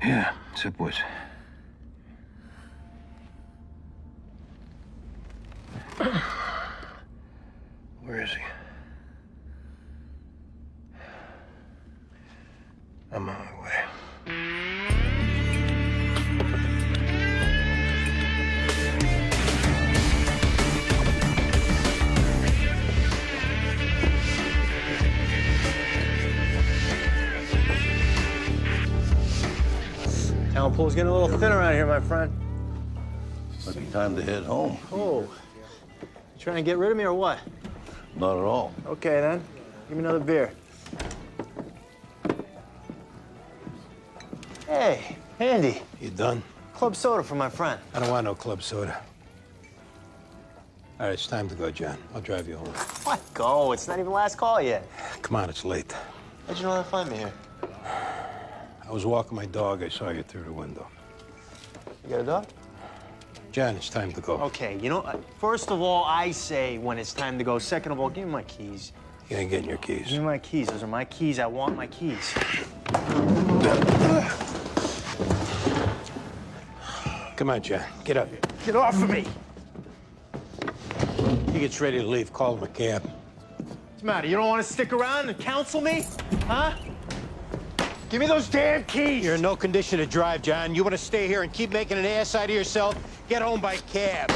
Yeah, sit, boys. Where is he? I'm on my way. Town pool's getting a little thin around here, my friend. Might be time to head home. Oh. You trying to get rid of me or what? Not at all. Okay, then. Give me another beer. Hey, Andy. You done? Club soda for my friend. I don't want no club soda. All right, it's time to go, John. I'll drive you home. What? Go. It's not even last call yet. Come on, it's late. How'd you know how to find me here? I was walking my dog. I saw you through the window. You got a dog? John, it's time to go. Okay, you know, first of all, I say when it's time to go. Second of all, give me my keys. You ain't getting your keys. Give me my keys. Those are my keys. I want my keys. Come on, John. Get up. Get off of me! He gets ready to leave. Call him a cab. What's the matter? You don't want to stick around and counsel me? Huh? Give me those damn keys! You're in no condition to drive, John. You want to stay here and keep making an ass out of yourself? Get home by cab.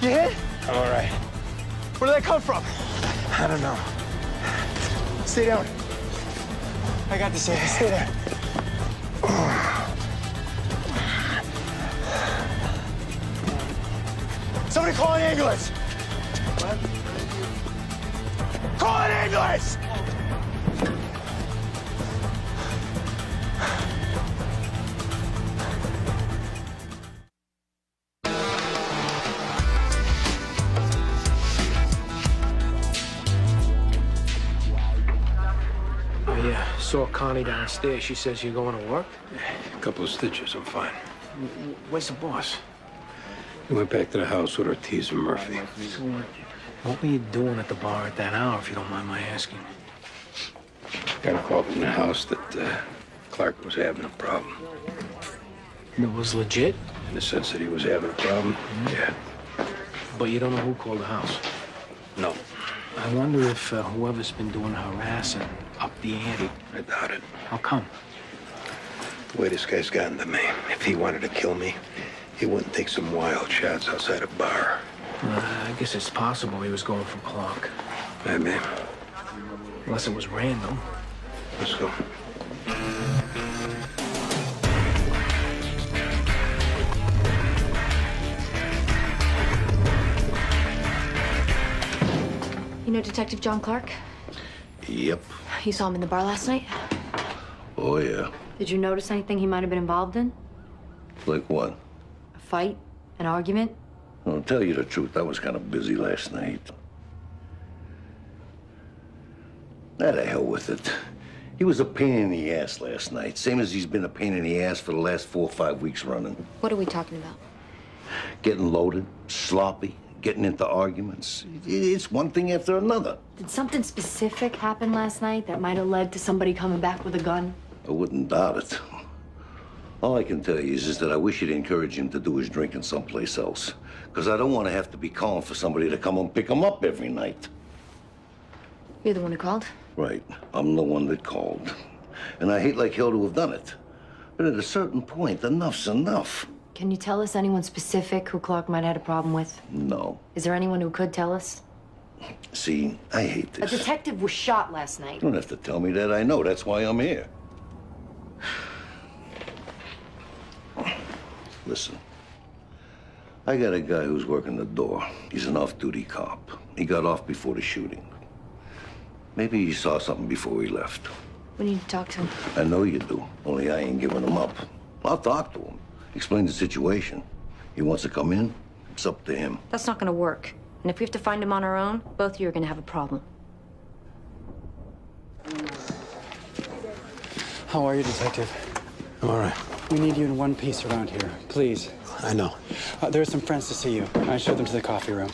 You hit? I'm all right. Where did that come from? I don't know. Stay down. I got this, Andy. Stay there. Somebody call an ambulance! What? Call an ambulance! I saw Connie downstairs. She says you're going to work? A couple of stitches. I'm fine. Where's the boss? We went back to the house with Ortiz and Murphy. So, what were you doing at the bar at that hour, if you don't mind my asking? Got a call from the house that Clark was having a problem. It was legit? In the sense that he was having a problem? Yeah. But you don't know who called the house? No. I wonder if whoever's been doing harassing upped the ante. I doubt it. How come? The way this guy's gotten to me, if he wanted to kill me, he wouldn't take some wild shots outside a bar. I guess it's possible he was going for Clark. Maybe. Unless it was random. Let's go. You know Detective John Clark? Yep. You saw him in the bar last night? Oh, yeah. Did you notice anything he might have been involved in? Like what? A fight? An argument? Well, to tell you the truth, I was kind of busy last night. Nah, the hell with it. He was a pain in the ass last night, same as he's been a pain in the ass for the last 4 or 5 weeks running. What are we talking about? Getting loaded, sloppy, getting into arguments. It's one thing after another. Did something specific happen last night that might have led to somebody coming back with a gun? I wouldn't doubt it. All I can tell you is that I wish you'd encourage him to do his drinking someplace else. Because I don't want to have to be calling for somebody to come and pick him up every night. You're the one who called? Right. I'm the one that called. And I hate like hell to have done it. But at a certain point, enough's enough. Can you tell us anyone specific who Clark might have had a problem with? No. Is there anyone who could tell us? See, I hate this. A detective was shot last night. You don't have to tell me that. I know. That's why I'm here. Listen. I got a guy who's working the door. He's an off-duty cop. He got off before the shooting. Maybe he saw something before he left. We need to talk to him. I know you do, only I ain't giving him up. I'll talk to him, explain the situation. He wants to come in, it's up to him. That's not gonna work. And if we have to find him on our own, both of you are gonna have a problem. How are you, Detective? I'm all right. We need you in one piece around here, please. I know. There are some friends to see you. I showed them to the coffee room.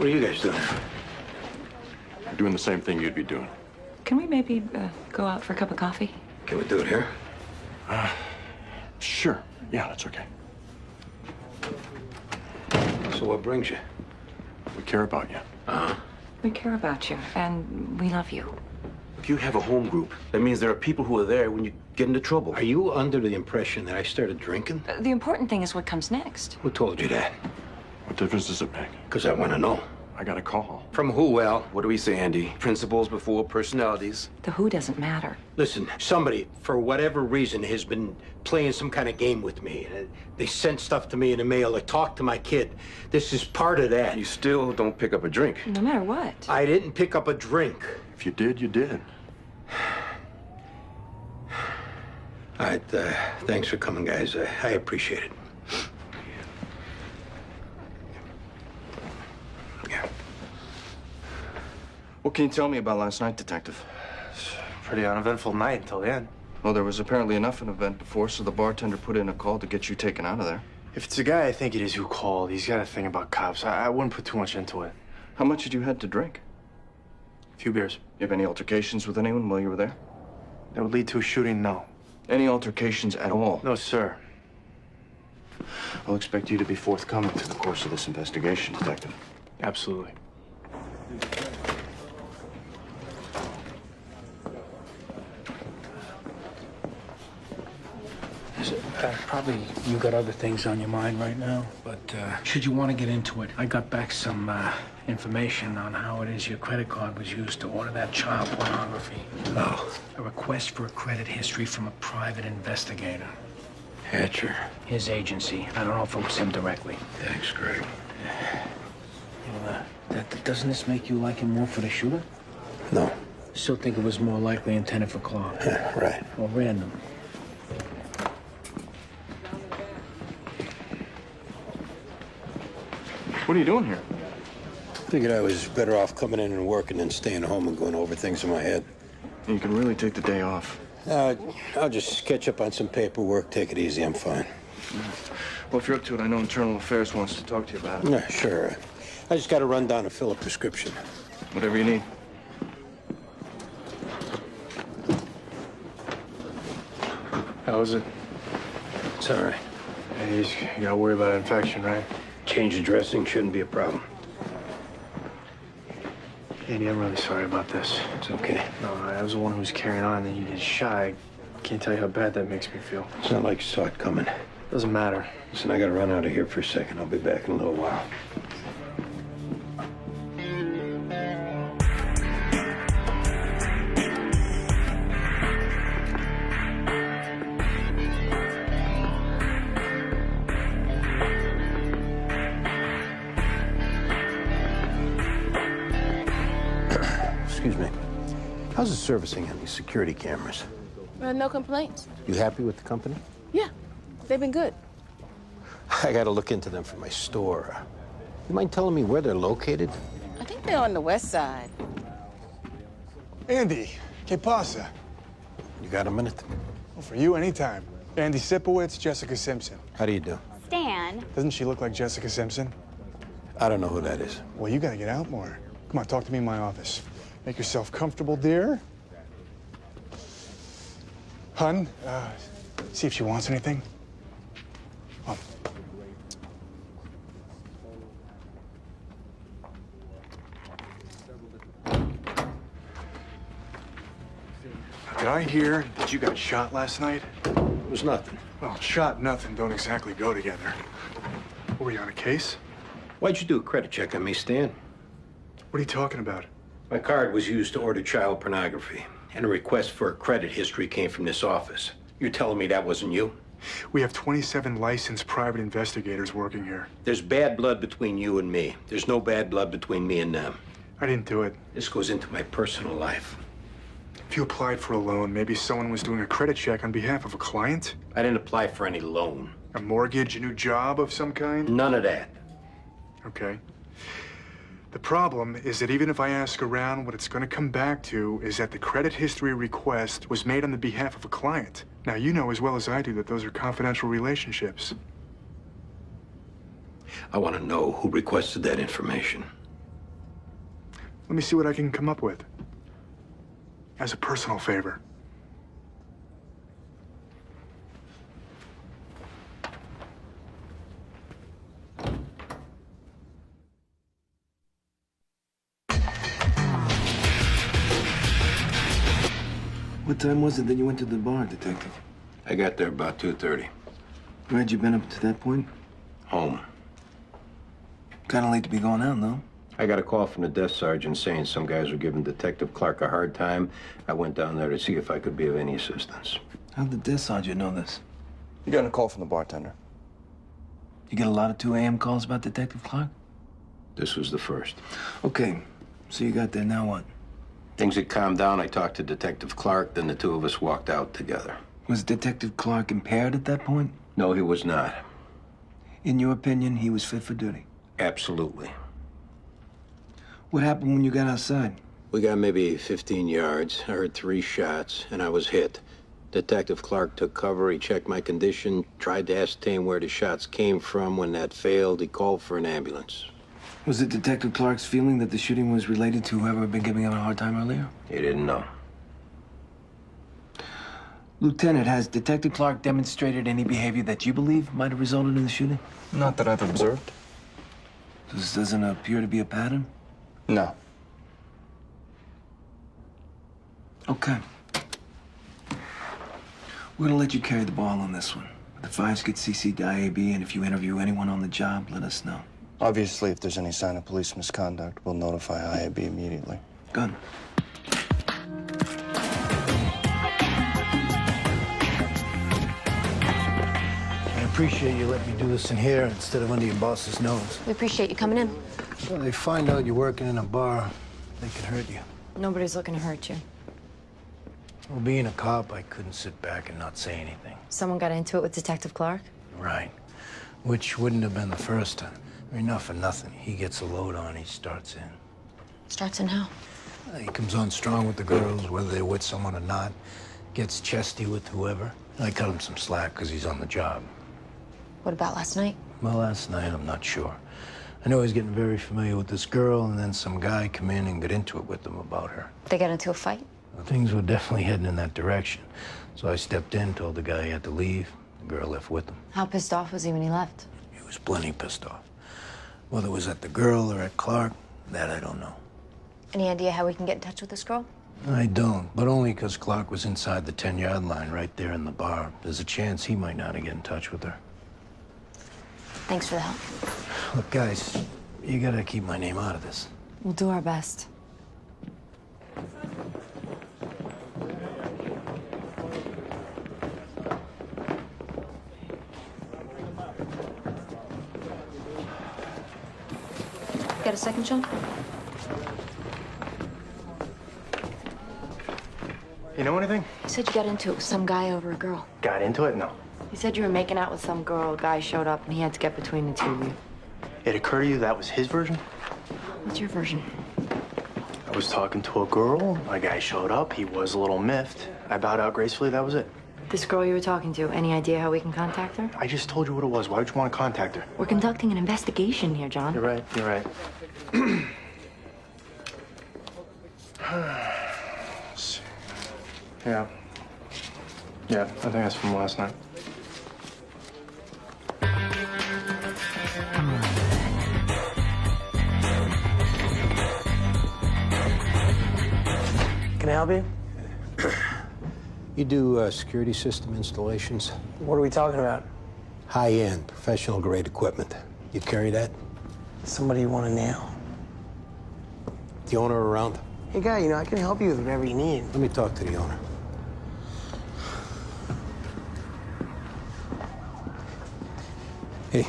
What are you guys doing? We're doing the same thing you'd be doing. Can we maybe go out for a cup of coffee? Can we do it here? Sure. Yeah, that's okay. So what brings you? We care about you. We care about you, and we love you. If you have a home group, that means there are people who are there when you get into trouble. Are you under the impression that I started drinking? The important thing is what comes next. Who told you that? What difference does it make? Because I want to know. I got a call. From who, Al? What do we say, Andy? Principles before personalities. The who doesn't matter. Listen, somebody, for whatever reason, has been playing some kind of game with me. They sent stuff to me in the mail. They talked to my kid. This is part of that. You still don't pick up a drink. No matter what. I didn't pick up a drink. If you did, you did. All right, thanks for coming, guys. I appreciate it. Yeah. What can you tell me about last night, Detective? Pretty uneventful night until the end. Well, there was apparently enough of an event before, so the bartender put in a call to get you taken out of there. If it's the guy I think it is who called, he's got a thing about cops. I wouldn't put too much into it. How much had you had to drink? A few beers. You have any altercations with anyone while you were there? That would lead to a shooting? No. Any altercations at all? No, sir. I'll expect you to be forthcoming through the course of this investigation, Detective. Absolutely. Probably you got other things on your mind right now, but should you want to get into it, I got back some information on how it is your credit card was used to order that child pornography. Oh. A request for a credit history from a private investigator. Hatcher. His agency. I don't know if it was him directly. Thanks, Greg. Well, doesn't this make you like him more for the shooter? No. Still think it was more likely intended for Clark. Yeah, right. Or random. What are you doing here? Figured I was better off coming in and working than staying home and going over things in my head. You can really take the day off. I'll just catch up on some paperwork, take it easy, I'm fine. Well, if you're up to it, I know Internal Affairs wants to talk to you about it. Yeah, sure. I just got to run down and fill a prescription. Whatever you need. How is it? It's all right. Hey, you gotta worry about infection, right? Change of dressing shouldn't be a problem. Andy, I'm really sorry about this. It's okay. No, I was the one who was carrying on, and then you get shy. I can't tell you how bad that makes me feel. It's not like you saw it coming. Doesn't matter. Listen, I got to run out of here for a second. I'll be back in a little while. Excuse me. How's the servicing on these security cameras? No complaints. You happy with the company? Yeah, they've been good. I got to look into them for my store. You mind telling me where they're located? I think they're on the west side. Andy, que pasa? You got a minute? Well, for you, anytime. Andy Sipowicz, Jessica Simpson. How do you do? Stan. Doesn't she look like Jessica Simpson? I don't know who that is. Well, you gotta get out more. Come on, talk to me in my office. Make yourself comfortable, dear. Hun, see if she wants anything. Oh. Did I hear that you got shot last night? It was nothing. Well, shot and nothing don't exactly go together. Were you on a case? Why'd you do a credit check on me, Stan? What are you talking about? My card was used to order child pornography, and a request for a credit history came from this office. You're telling me that wasn't you? We have 27 licensed private investigators working here. There's bad blood between you and me. There's no bad blood between me and them. I didn't do it. This goes into my personal life. If you applied for a loan, maybe someone was doing a credit check on behalf of a client? I didn't apply for any loan. A mortgage, a new job of some kind? None of that. Okay. The problem is that even if I ask around, what it's going to come back to is that the credit history request was made on the behalf of a client. Now, you know as well as I do that those are confidential relationships. I want to know who requested that information. Let me see what I can come up with. As a personal favor. What time was it that you went to the bar, Detective? I got there about 2:30. Where had you been up to that point? Home. Kind of late to be going out, no? I got a call from the desk sergeant saying some guys were giving Detective Clark a hard time. I went down there to see if I could be of any assistance. How'd the desk sergeant know this? You got a call from the bartender. You get a lot of 2 a.m. calls about Detective Clark? This was the first. Okay, so you got there, now what? Things had calmed down. I talked to Detective Clark, then the two of us walked out together. Was Detective Clark impaired at that point? No, he was not. In your opinion, he was fit for duty? Absolutely. What happened when you got outside? We got maybe 15 yards. I heard 3 shots, and I was hit. Detective Clark took cover. He checked my condition, tried to ascertain where the shots came from. When that failed, he called for an ambulance. Was it Detective Clark's feeling that the shooting was related to whoever had been giving him a hard time earlier? He didn't know. Lieutenant, has Detective Clark demonstrated any behavior that you believe might have resulted in the shooting? Not that I've observed. This doesn't appear to be a pattern? No. Okay. We're gonna let you carry the ball on this one. The files get CC'd to IAB, and if you interview anyone on the job, let us know. Obviously, if there's any sign of police misconduct, we'll notify IAB immediately. Good. I appreciate you letting me do this in here instead of under your boss's nose. We appreciate you coming in. Well, they find out you're working in a bar, they can hurt you. Nobody's looking to hurt you. Well, being a cop, I couldn't sit back and not say anything. Someone got into it with Detective Clark? Right. Which wouldn't have been the first time. I mean, not for nothing. He gets a load on, he starts in. Starts in how? He comes on strong with the girls, whether they're with someone or not. Gets chesty with whoever. I cut him some slack because he's on the job. What about last night? Well, last night, I'm not sure. I know he's getting very familiar with this girl, and then some guy come in and got into it with them about her. They got into a fight? Well, things were definitely heading in that direction. So I stepped in, told the guy he had to leave. The girl left with him. How pissed off was he when he left? He was plenty pissed off. Whether it was at the girl or at Clark, that I don't know. Any idea how we can get in touch with this girl? I don't, but only because Clark was inside the 10-yard line right there in the bar. There's a chance he might not have get in touch with her. Thanks for the help. Look, guys, you gotta keep my name out of this. We'll do our best. Got a second, Sean? You know anything? You said you got into it with some guy over a girl. Got into it? No. You said you were making out with some girl. A guy showed up and he had to get between the two of you. It occurred to you that was his version? What's your version? I was talking to a girl. A guy showed up. He was a little miffed. I bowed out gracefully. That was it. This girl you were talking to, any idea how we can contact her? I just told you what it was. Why would you want to contact her? We're conducting an investigation here, John. You're right. You're right. Let's see. Yeah. Yeah, I think that's from last night. Can I help you? You do security system installations? What are we talking about? High-end, professional-grade equipment. You carry that? Somebody you want to nail? The owner around? Hey, guy, you know, I can help you with whatever you need. Let me talk to the owner. Hey,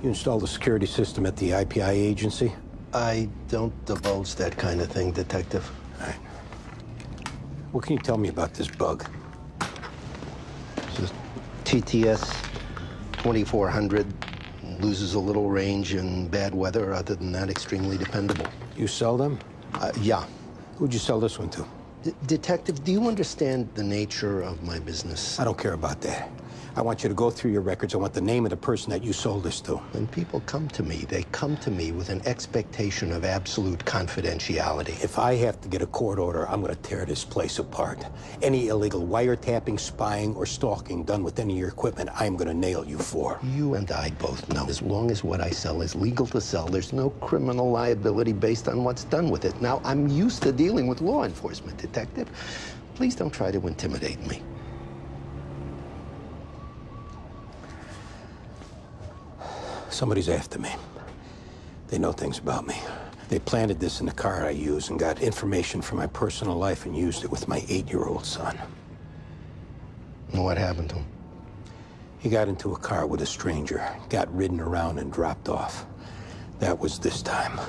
you installed a security system at the IPI agency? I don't divulge that kind of thing, Detective. All right. What can you tell me about this bug? It's a TTS 2400. Loses a little range in bad weather. Other than that, extremely dependable. You sell them? Yeah. Who'd you sell this one to? Detective, do you understand the nature of my business? I don't care about that. I want you to go through your records. I want the name of the person that you sold this to. When people come to me, they come to me with an expectation of absolute confidentiality. If I have to get a court order, I'm going to tear this place apart. Any illegal wiretapping, spying, or stalking done with any of your equipment, I'm going to nail you for. You and I both know, as long as what I sell is legal to sell, there's no criminal liability based on what's done with it. Now, I'm used to dealing with law enforcement, Detective. Please don't try to intimidate me. Somebody's after me. They know things about me. They planted this in the car I use and got information from my personal life and used it with my 8-year-old son. And what happened to him? He got into a car with a stranger, got ridden around and dropped off. That was this time.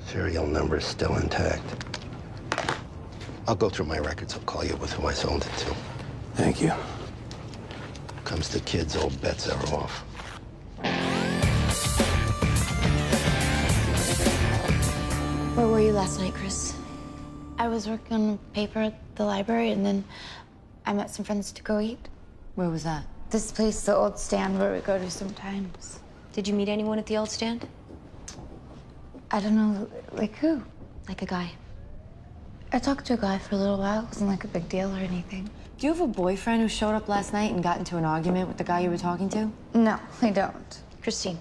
Serial number is still intact. I'll go through my records. I'll call you with who I sold it to. Thank you. Comes to kids, all bets are off. Where were you last night, Chris? I was working on paper at the library, and then I met some friends to go eat. Where was that? This place, the old stand where we go to sometimes. Did you meet anyone at the old stand? I don't know, like who? Like a guy. I talked to a guy for a little while. It wasn't like a big deal or anything. Do you have a boyfriend who showed up last night and got into an argument with the guy you were talking to? No, I don't. Christine.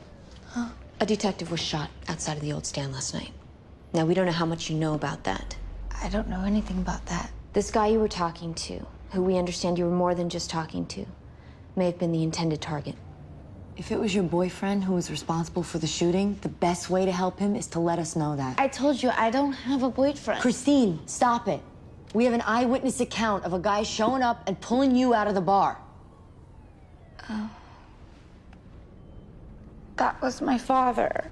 Huh? A detective was shot outside of the old stand last night. Now, we don't know how much you know about that. I don't know anything about that. This guy you were talking to, who we understand you were more than just talking to, may have been the intended target. If it was your boyfriend who was responsible for the shooting, the best way to help him is to let us know that. I told you, I don't have a boyfriend. Christine, stop it. We have an eyewitness account of a guy showing up and pulling you out of the bar. Oh. That was my father.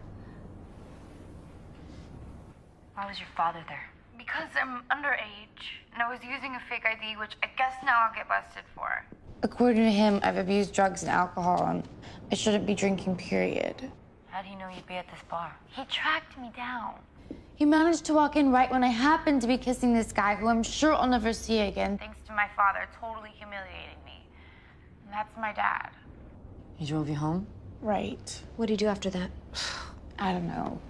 Why was your father there? Because I'm underage, and I was using a fake ID, which I guess now I'll get busted for. According to him, I've abused drugs and alcohol, and I shouldn't be drinking, period. How do you know you'd be at this bar? He tracked me down. He managed to walk in right when I happened to be kissing this guy who I'm sure I'll never see again. Thanks to my father totally humiliating me. And that's my dad. He drove you home? Right. What did you do after that? I don't know.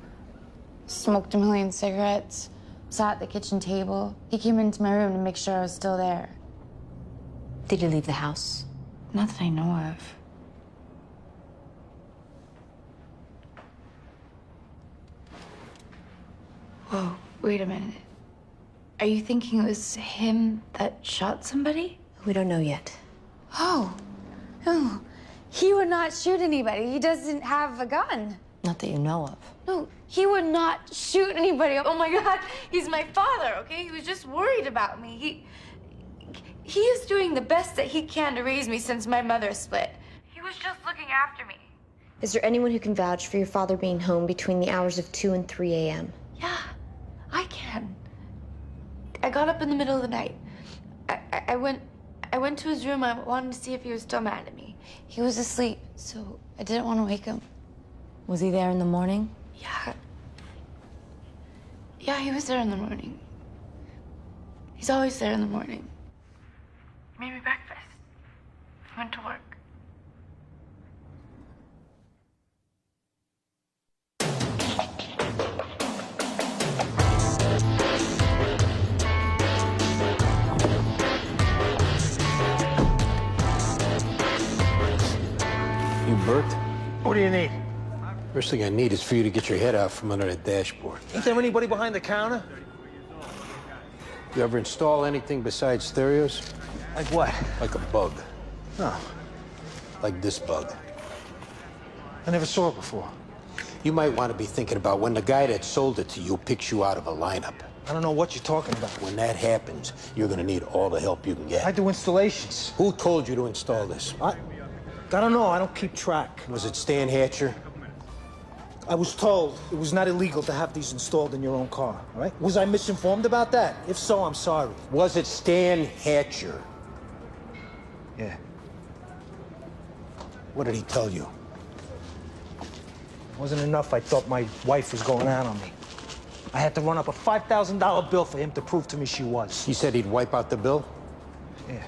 Smoked a million cigarettes, sat at the kitchen table. He came into my room to make sure I was still there. Did you leave the house? Not that I know of. Whoa, wait a minute. Are you thinking it was him that shot somebody? We don't know yet. Oh, no. He would not shoot anybody. He doesn't have a gun. Not that you know of. No, he would not shoot anybody. Oh my God, he's my father, okay? He was just worried about me. He is doing the best that he can to raise me since my mother split. He was just looking after me. Is there anyone who can vouch for your father being home between the hours of 2 and 3 a.m.? Yeah, I can. I got up in the middle of the night. I went to his room. I wanted to see if he was still mad at me. He was asleep, so I didn't want to wake him. Was he there in the morning? Yeah. Yeah, he was there in the morning. He's always there in the morning. Made me breakfast. Went to work. You burped? What do you need? First thing I need is for you to get your head out from under that dashboard. Ain't there anybody behind the counter? You ever install anything besides stereos? Like what? Like a bug. No. Like this bug. I never saw it before. You might want to be thinking about when the guy that sold it to you picks you out of a lineup. I don't know what you're talking about. When that happens, you're going to need all the help you can get. I do installations. Who told you to install this? I don't know. I don't keep track. Was it Stan Hatcher? I was told it was not illegal to have these installed in your own car, all right? Was I misinformed about that? If so, I'm sorry. Was it Stan Hatcher? Yeah. What did he tell you? Wasn't enough. I thought my wife was going out on me. I had to run up a $5,000 bill for him to prove to me she was. He said he'd wipe out the bill? Yeah.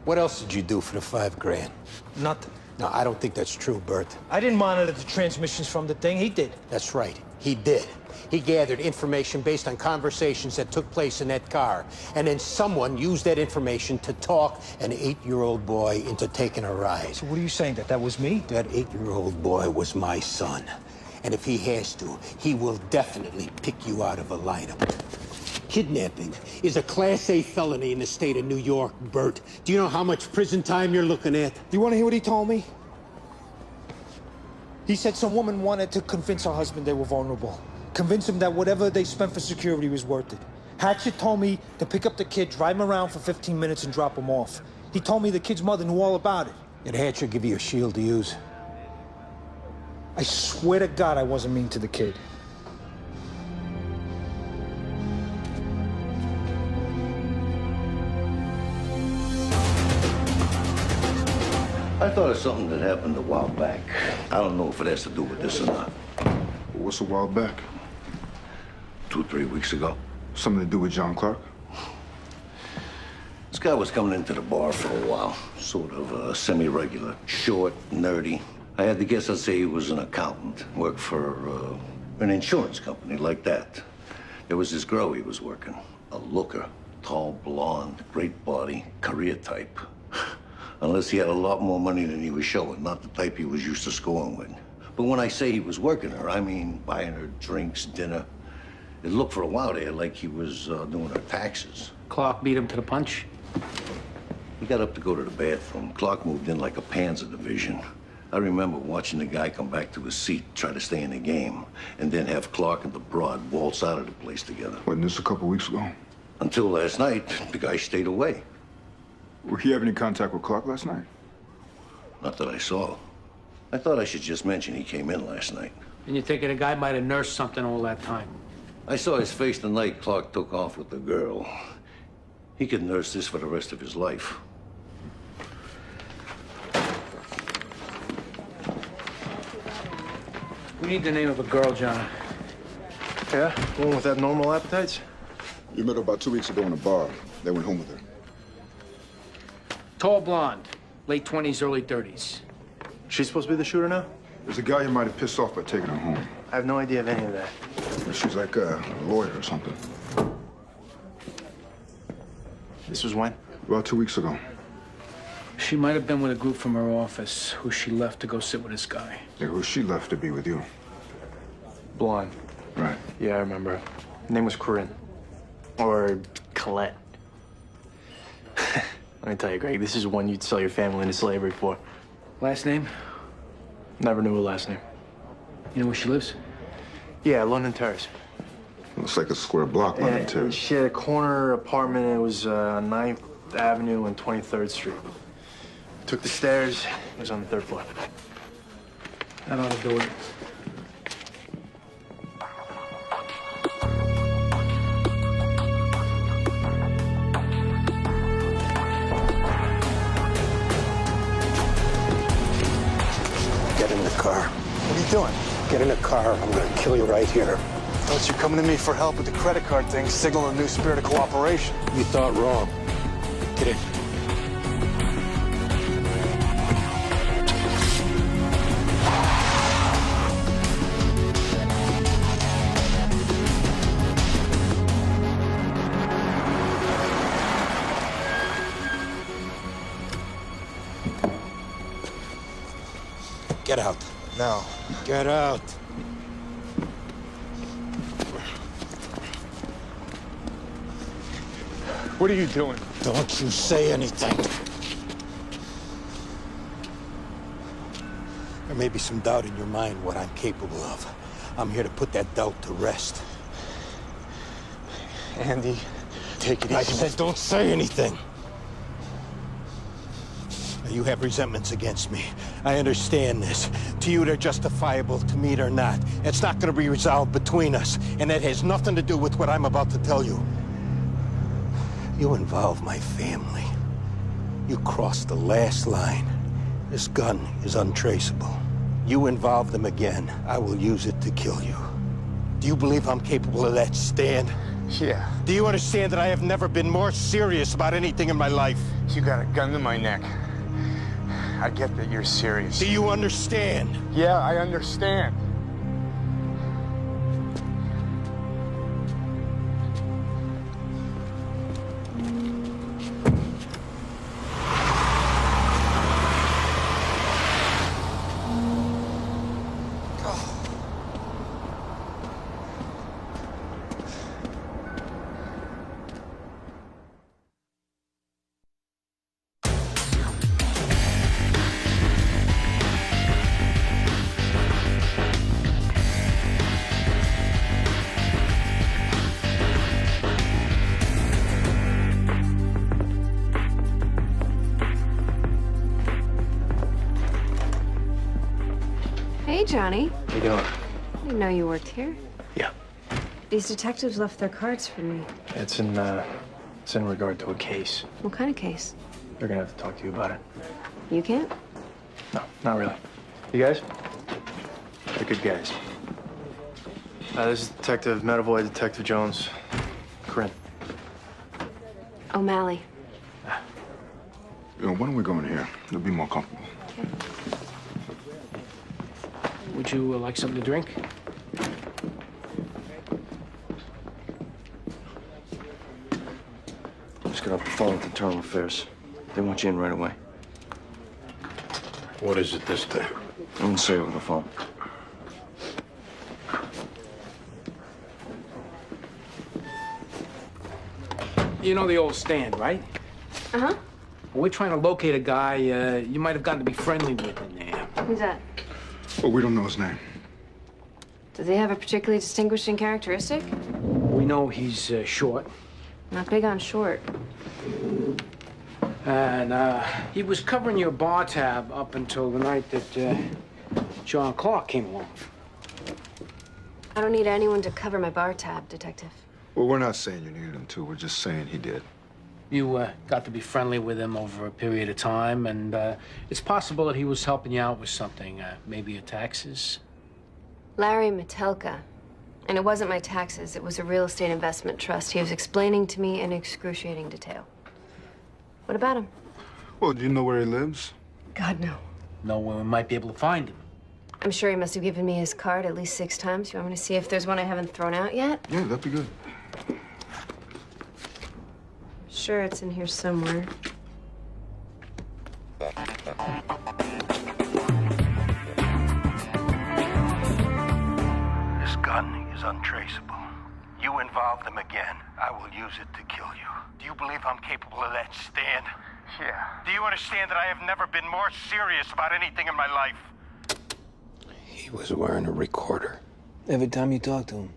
What else did you do for the $5,000? Nothing. No, I don't think that's true, Bert. I didn't monitor the transmissions from the thing. He did. That's right. He did. He gathered information based on conversations that took place in that car. And then someone used that information to talk an 8-year-old boy into taking a ride. So what are you saying, that was me? That 8-year-old boy was my son. And if he has to, he will definitely pick you out of a lineup. Kidnapping is a Class A felony in the state of New York, Bert. Do you know how much prison time you're looking at? Do you want to hear what he told me? He said some woman wanted to convince her husband they were vulnerable. Convince him that whatever they spent for security was worth it. Hatcher told me to pick up the kid, drive him around for 15 minutes and drop him off. He told me the kid's mother knew all about it. Did Hatcher give you a shield to use? I swear to God I wasn't mean to the kid. I thought of something that happened a while back. I don't know if it has to do with this or not. What's a while back? 2-3 weeks ago. Something to do with John Clark? This guy was coming into the bar for a while. Sort of semi-regular. Short, nerdy. I had to guess I'd say he was an accountant. Worked for an insurance company like that. There was this girl he was working. A looker. Tall, blonde, great body, career type. Unless he had a lot more money than he was showing. Not the type he was used to scoring with. But when I say he was working her, I mean buying her drinks, dinner. It looked for a while there like he was doing her taxes. Clark beat him to the punch? He got up to go to the bathroom. Clark moved in like a panzer division. I remember watching the guy come back to his seat, try to stay in the game, and then have Clark and the broad waltz out of the place together. Wasn't this a couple weeks ago? Until last night, the guy stayed away. Were you having any contact with Clark last night? Not that I saw. I thought I should just mention he came in last night. And you think the guy might have nursed something all that time? I saw his face the night Clark took off with the girl. He could nurse this for the rest of his life. We need the name of a girl, John. Yeah? One with abnormal appetites? You met her about 2 weeks ago in a bar. They went home with her. Tall blonde, late 20s, early 30s. She's supposed to be the shooter now? There's a guy you might have pissed off by taking her home. I have no idea of any of that. She's like a lawyer or something. This was when? About 2 weeks ago. She might have been with a group from her office who she left to go sit with this guy. Yeah, who she left to be with you. Blonde. Right. Yeah, I remember her. Her name was Corinne. Or Colette. Let me tell you, Greg, this is one you'd sell your family into slavery for. Last name? Never knew her last name. You know where she lives? Yeah, London Terrace. Looks like a square block, London Terrace. She had a corner apartment. It was 9th Avenue and 23rd Street. Took the stairs. It was on the 3rd floor. That ought to do it. Get in the car. What are you doing? Get in the car. I'm gonna kill you right here. Thought you were coming to me for help with the credit card thing, signal a new spirit of cooperation. You thought wrong. Get in. Get out. No. Get out. What are you doing? Don't you say anything. There may be some doubt in your mind what I'm capable of. I'm here to put that doubt to rest. Andy, take it easy. I said don't say anything. You have resentments against me. I understand this. To you, they're justifiable. To me, they're not. It's not going to be resolved between us. And that has nothing to do with what I'm about to tell you. You involve my family. You crossed the last line. This gun is untraceable. You involve them again, I will use it to kill you. Do you believe I'm capable of that, Stan? Yeah. Do you understand that I have never been more serious about anything in my life? You got a gun to my neck. I get that you're serious. Do you understand? Yeah, I understand. Hey, Johnny. How you doing? I didn't know you worked here. Yeah. These detectives left their cards for me. It's in regard to a case. What kind of case? They're gonna have to talk to you about it. You can't? No, not really. You guys? They're good guys. This is Detective Medavoy, Detective Jones. Corinne. O'Malley. Why don't we go in here? It'll be more comfortable. Would you like something to drink? Just got off the phone with Internal Affairs. They want you in right away. What is it this time? I wouldn't say over the phone. You know the old Stand, right? Uh-huh. We're trying to locate a guy you might have gotten to be friendly with in there. Who's that? Well, we don't know his name. Does he have a particularly distinguishing characteristic? We know he's short. Not big on short. And he was covering your bar tab up until the night that John Clark came along. I don't need anyone to cover my bar tab, Detective. Well, we're not saying you needed him to. We're just saying he did. You got to be friendly with him over a period of time, and it's possible that he was helping you out with something, maybe your taxes. Larry Metelka. And it wasn't my taxes, it was a real estate investment trust. He was explaining to me in excruciating detail. What about him? Well, do you know where he lives? God, no. Know when we might be able to find him. I'm sure he must have given me his card at least 6 times. You want me to see if there's one I haven't thrown out yet? Yeah, that'd be good. Sure, it's in here somewhere. This gun is untraceable. You involve them again, I will use it to kill you. Do you believe I'm capable of that, Stan? Yeah. Do you understand that I have never been more serious about anything in my life? He was wearing a recorder. Every time you talk to him.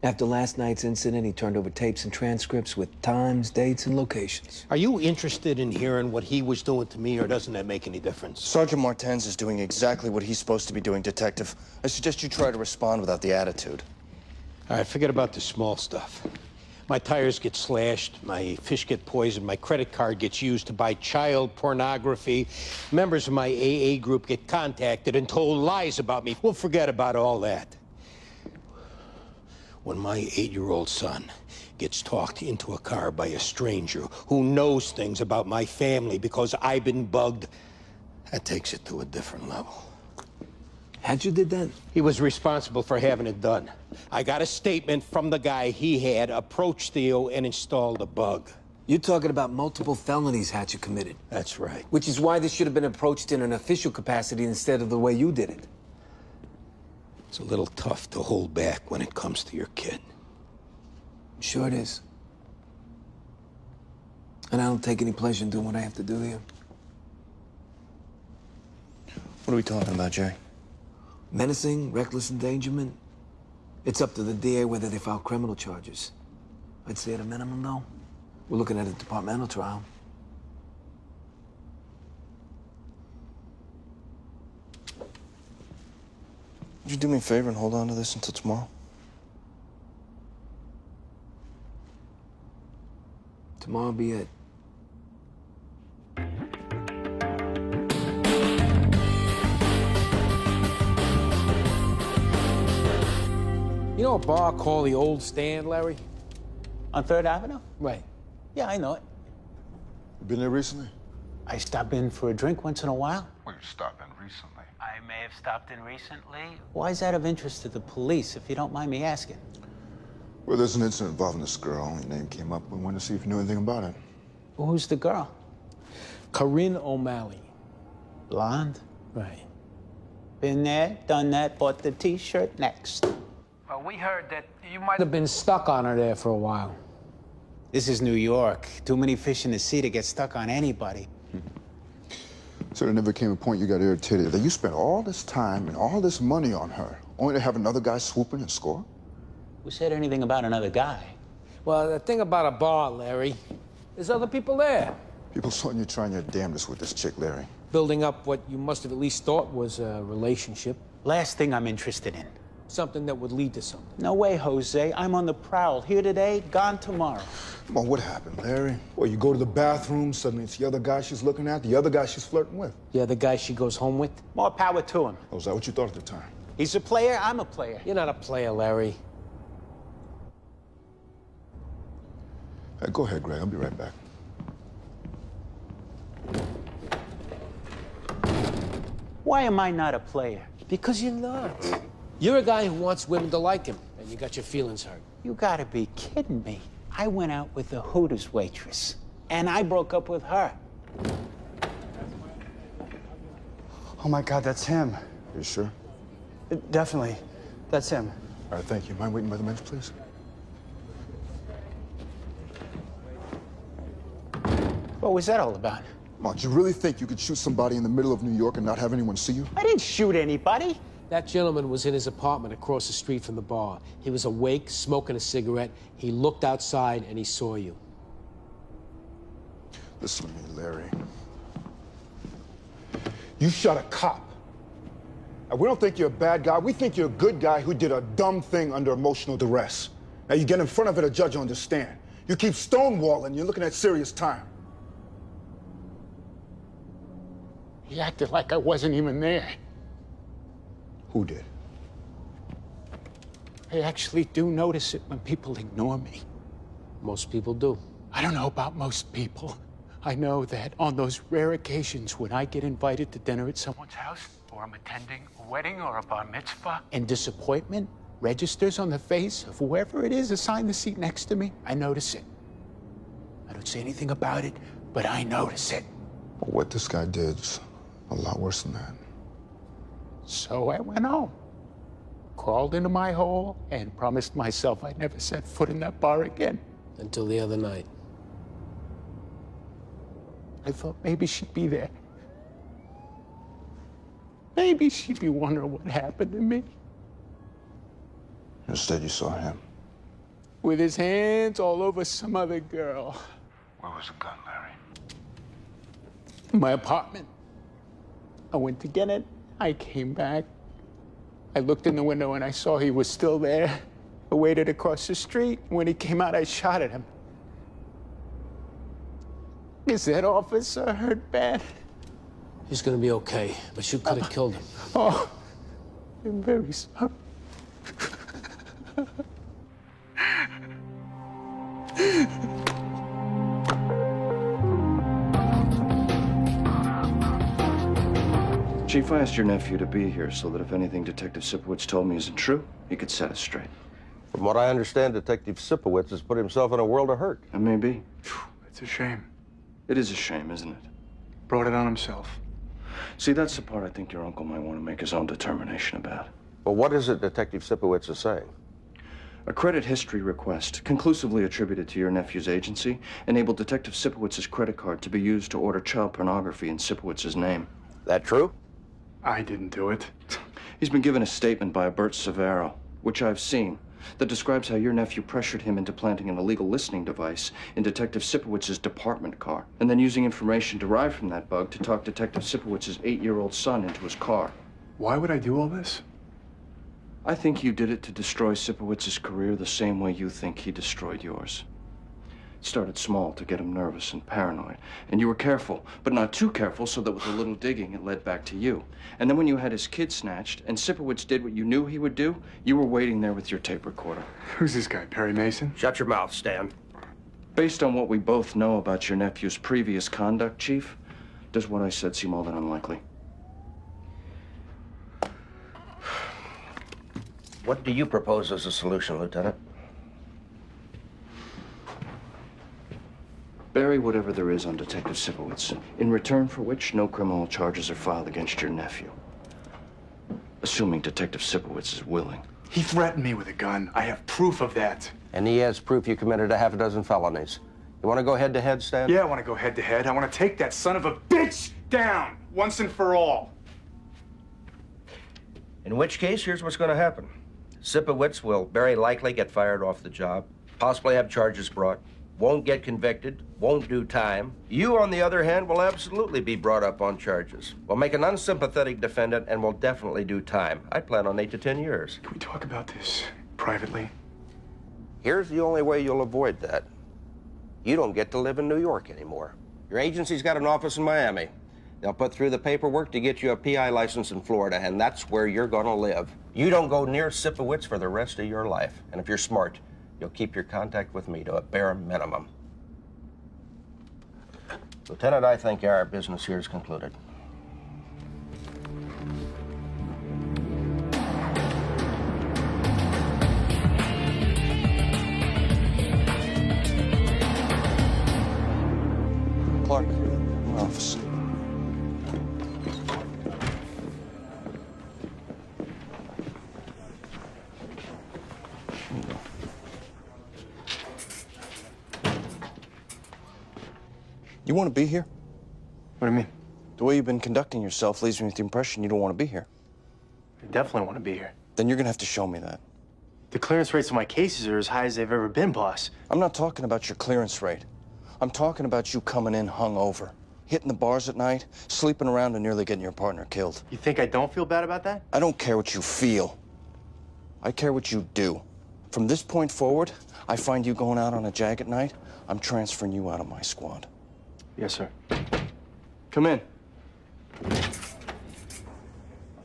After last night's incident, he turned over tapes and transcripts with times, dates, and locations. Are you interested in hearing what he was doing to me, or doesn't that make any difference? Sergeant Martens is doing exactly what he's supposed to be doing, Detective. I suggest you try to respond without the attitude. All right, forget about the small stuff. My tires get slashed, my fish get poisoned, my credit card gets used to buy child pornography. Members of my AA group get contacted and told lies about me. We'll forget about all that. When my 8-year-old son gets talked into a car by a stranger who knows things about my family because I've been bugged, that takes it to a different level. Hatcher did that? He was responsible for having it done. I got a statement from the guy he had approach Theo and install the bug. You're talking about multiple felonies Hatcher committed. That's right. Which is why this should have been approached in an official capacity instead of the way you did it. It's a little tough to hold back when it comes to your kid. Sure it is. And I don't take any pleasure in doing what I have to do here. What are we talking about, Jerry? Menacing, reckless endangerment. It's up to the DA whether they file criminal charges. I'd say at a minimum, though, we're looking at a departmental trial. Would you do me a favor and hold on to this until tomorrow? Tomorrow be it. You know, know a bar called the Old Stand, Larry? On 3rd Avenue? Right. Yeah, I know it. You been there recently? I stop in for a drink once in a while. Well, you stopped in recently. I may have stopped in recently. Why is that of interest to the police, if you don't mind me asking? Well, there's an incident involving this girl. Your name came up. We wanted to see if you knew anything about it. Well, who's the girl? Corinne O'Malley. Blonde? Right. Been there, done that, bought the T-shirt next. Well, we heard that you might have been stuck on her there for a while. This is New York. Too many fish in the sea to get stuck on anybody. So there never came a point you got irritated that you spent all this time and all this money on her, only to have another guy swoop in and score? Who said anything about another guy? Well, the thing about a bar, Larry, there's other people there. People saw you trying your damnedest with this chick, Larry. Building up what you must have at least thought was a relationship. Last thing I'm interested in. Something that would lead to something. No way, Jose. I'm on the prowl. Here today, gone tomorrow. Come on, what happened, Larry? Well, you go to the bathroom, suddenly it's the other guy she's looking at, the other guy she's flirting with. Yeah, the guy she goes home with? More power to him. Oh, is that what you thought at the time? He's a player, I'm a player. You're not a player, Larry. Hey, go ahead, Greg. I'll be right back. Why am I not a player? Because you're not. You're a guy who wants women to like him, and you got your feelings hurt. You gotta be kidding me. I went out with the Hooters waitress, and I broke up with her. Oh my God, that's him. You sure? Definitely. That's him. All right, thank you. Mind waiting by the bench, please? What was that all about? Come on, do you really think you could shoot somebody in the middle of New York and not have anyone see you? I didn't shoot anybody. That gentleman was in his apartment across the street from the bar. He was awake, smoking a cigarette. He looked outside and he saw you. Listen to me, Larry. You shot a cop. And we don't think you're a bad guy. We think you're a good guy who did a dumb thing under emotional duress. Now you get in front of it, a judge will understand. You keep stonewalling, you're looking at serious time. He acted like I wasn't even there. Who did? I actually do notice it when people ignore me. Most people do. I don't know about most people. I know that on those rare occasions when I get invited to dinner at someone's house, or I'm attending a wedding or a bar mitzvah, and disappointment registers on the face of whoever it is assigned the seat next to me, I notice it. I don't say anything about it, but I notice it. Well, what this guy did's a lot worse than that. So I went home, crawled into my hole, and promised myself I'd never set foot in that bar again. Until the other night. I thought maybe she'd be there. Maybe she'd be wondering what happened to me. Instead, you saw him. With his hands all over some other girl. Where was the gun, Larry? In my apartment. I went to get it. I came back. I looked in the window and I saw he was still there. I waited across the street. When he came out, I shot at him. Is that officer hurt bad? He's gonna be okay, but you could have killed him. Oh, I'm very sorry. Chief, I asked your nephew to be here so that if anything Detective Sipowicz told me isn't true, he could set us straight. From what I understand, Detective Sipowicz has put himself in a world of hurt. It may be. It's a shame. It is a shame, isn't it? Brought it on himself. See, that's the part I think your uncle might want to make his own determination about. Well, what is it Detective Sipowicz is saying? A credit history request, conclusively attributed to your nephew's agency, enabled Detective Sipowicz's credit card to be used to order child pornography in Sipowicz's name. That true? I didn't do it. He's been given a statement by a Bert Severo, which I've seen, that describes how your nephew pressured him into planting an illegal listening device in Detective Sipowicz's department car, and then using information derived from that bug to talk Detective Sipowicz's 8-year-old son into his car. Why would I do all this? I think you did it to destroy Sipowicz's career the same way you think he destroyed yours. Started small to get him nervous and paranoid. And you were careful, but not too careful, so that with a little digging, it led back to you. And then when you had his kid snatched, and Sipowicz did what you knew he would do, you were waiting there with your tape recorder. Who's this guy, Perry Mason? Shut your mouth, Stan. Based on what we both know about your nephew's previous conduct, Chief, does what I said seem all that unlikely? What do you propose as a solution, Lieutenant? Bury whatever there is on Detective Sipowicz, in return for which no criminal charges are filed against your nephew. Assuming Detective Sipowicz is willing. He threatened me with a gun. I have proof of that. And he has proof you committed a half a dozen felonies. You want to go head-to-head, Stan? Yeah, I want to go head-to-head. I want to take that son of a bitch down, once and for all. In which case, here's what's going to happen. Sipowicz will very likely get fired off the job, possibly have charges brought, won't get convicted, won't do time. You, on the other hand, will absolutely be brought up on charges. We'll make an unsympathetic defendant and will definitely do time. I plan on 8 to 10 years. Can we talk about this privately? Here's the only way you'll avoid that. You don't get to live in New York anymore. Your agency's got an office in Miami. They'll put through the paperwork to get you a PI license in Florida, and that's where you're gonna live. You don't go near Sipowicz for the rest of your life. And if you're smart, you'll keep your contact with me to a bare minimum. Lieutenant, I think our business here is concluded. Clark, my office. You want to be here? What do you mean? The way you've been conducting yourself leaves me with the impression you don't want to be here. I definitely want to be here. Then you're gonna have to show me that. The clearance rates on my cases are as high as they've ever been, boss. I'm not talking about your clearance rate. I'm talking about you coming in hungover, hitting the bars at night, sleeping around, and nearly getting your partner killed. You think I don't feel bad about that? I don't care what you feel. I care what you do. From this point forward, I find you going out on a jag at night, I'm transferring you out of my squad. Yes, sir. Come in.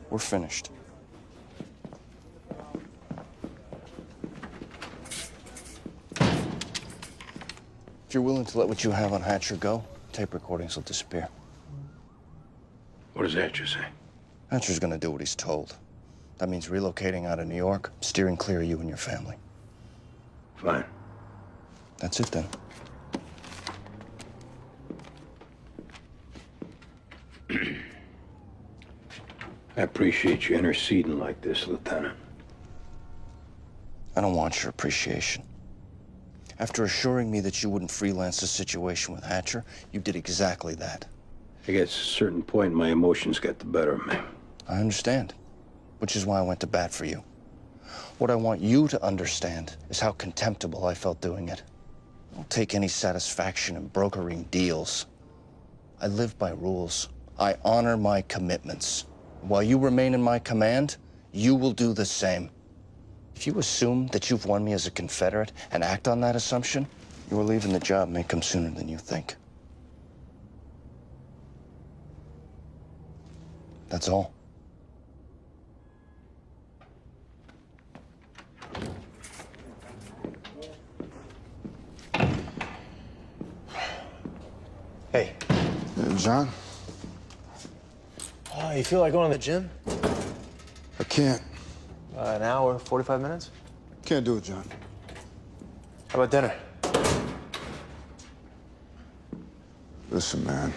We're finished. If you're willing to let what you have on Hatcher go, tape recordings will disappear. What does Hatcher say? Hatcher's gonna do what he's told. That means relocating out of New York, steering clear of you and your family. Fine. That's it then. I appreciate you interceding like this, Lieutenant. I don't want your appreciation. After assuring me that you wouldn't freelance the situation with Hatcher, you did exactly that. I guess at a certain point, my emotions got the better of me. I understand, which is why I went to bat for you. What I want you to understand is how contemptible I felt doing it. I don't take any satisfaction in brokering deals. I live by rules. I honor my commitments. While you remain in my command, you will do the same. If you assume that you've won me as a Confederate and act on that assumption, your leaving the job may come sooner than you think. That's all. Hey. John? Oh, you feel like going to the gym? I can't. An hour, 45 minutes? Can't do it, John. How about dinner? Listen, man.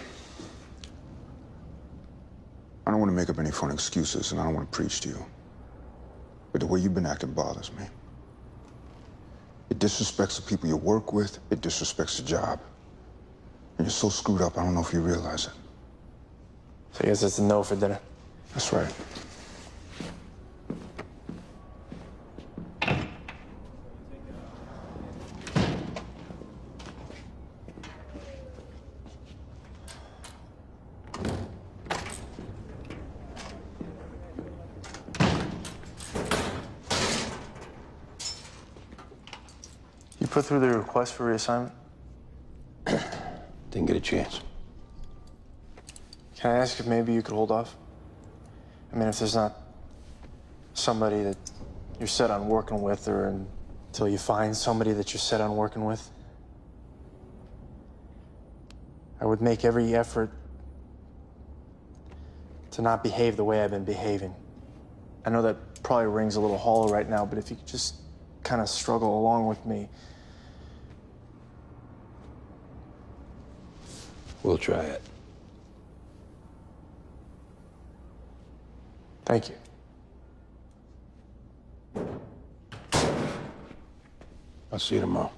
I don't want to make up any fun excuses, and I don't want to preach to you. But the way you've been acting bothers me. It disrespects the people you work with. It disrespects the job. And you're so screwed up, I don't know if you realize it. So I guess it's a no for dinner. That's right. You put through the request for reassignment? Didn't get a chance. Can I ask if maybe you could hold off? I mean, if there's not somebody that you're set on working with, or until you find somebody that you're set on working with, I would make every effort to not behave the way I've been behaving. I know that probably rings a little hollow right now, but if you could just kind of struggle along with me. We'll try it. Thank you. I'll see you tomorrow.